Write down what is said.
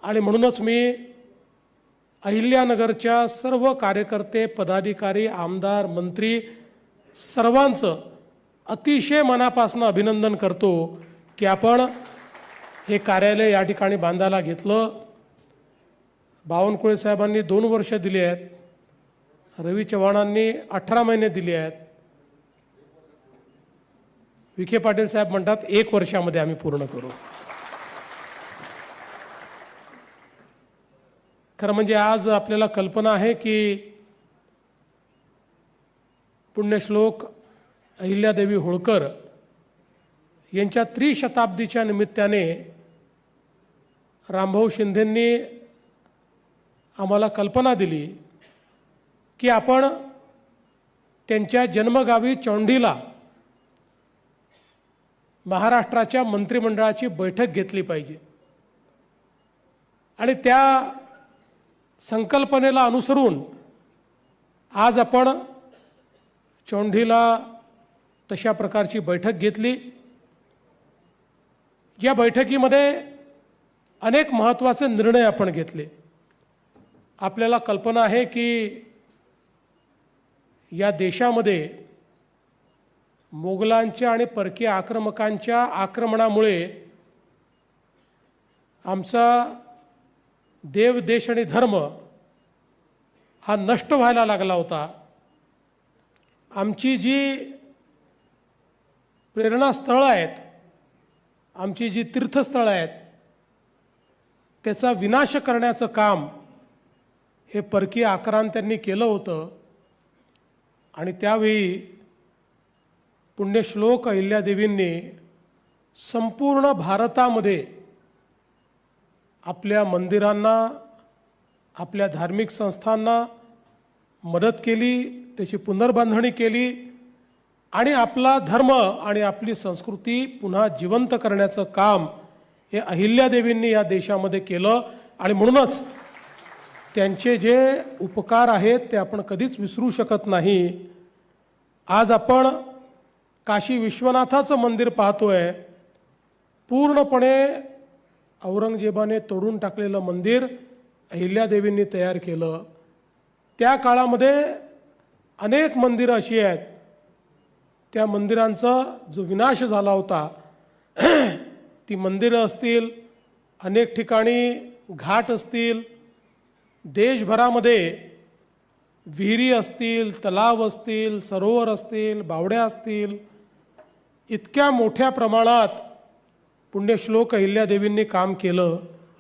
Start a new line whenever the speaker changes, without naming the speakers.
आणि म्हणूनच मी अहिल्यानगरच्या सर्व कार्यकर्ते, पदाधिकारी, आमदार, मंत्री सर्वांचं अतिशय मनापासून अभिनंदन करतो की आपण हे कार्यालय या ठिकाणी बांधायला घेतलं। बावनकुळे साहेबांनी 2 वर्ष दिली आहेत, रवी चव्हाणांनी 18 महिने दिली आहेत, विखे पाटील साहेब म्हणतात 1 वर्षामध्ये आम्ही पूर्ण करू। खरं म्हणजे आज आपल्याला कल्पना आहे की पुण्यश्लोक अहिल्यादेवी होळकर यांच्या त्रिशताब्दीच्या निमित्ताने रामभाऊ शिंदेंनी आम्हाला कल्पना दिली की आपण त्यांच्या जन्मगावी चौंडीला महाराष्ट्राच्या मंत्रिमंडळाची बैठक घेतली पाहिजे आणि त्या संकल्पनेला अनुसरून आज आपण चौंडीला तशा प्रकारची बैठक घेतली। या बैठकीमध्ये अनेक महत्त्वाचे निर्णय आपण घेतले। आपल्याला कल्पना आहे की या देशामध्ये मोगलांच्या आणि परकीय आक्रमकांच्या आक्रमणामुळे आमचा देव, देश आणि धर्म हा नष्ट व्हायला लागला होता। आमची जी प्रेरणास्थळं आहेत, आमची जी तीर्थस्थळं आहेत, त्याचा विनाश करण्याचं काम हे परकीय आक्रांत्यांनी केलं होतं आणि त्यावेळी पुण्यश्लोक अहिल्यादेवींनी संपूर्ण भारतामध्ये आपल्या मंदिरांना, आपल्या धार्मिक संस्थांना मदत केली, त्याची पुनर्बांधणी केली आणि आपला धर्म आणि आपली संस्कृती पुन्हा जिवंत करण्याचं काम हे अहिल्यादेवींनी या देशामध्ये केलं आणि म्हणूनच त्यांचे जे उपकार आहेत ते आपण कधीच विसरू शकत नाही। आज आपण काशी विश्वनाथाचं मंदिर पाहतोय, पूर्णपणे औरंगजेबाने तोडून टाकलेलं मंदिर अहिल्यादेवींनी तयार केलं। त्या काळामध्ये अनेक मंदिरं अशी आहेत, त्या मंदिरांचा जो विनाश झाला होता, ती मंदिरं असतील, अनेक ठिकाणी घाट असतील, देशभरामध्ये विहिरी असतील, तलाव असतील, सरोवर असतील, बावड्या असतील, इतक्या मोठ्या प्रमाणात पुण्यश्लोक अहिल्यादेवींनी काम केलं।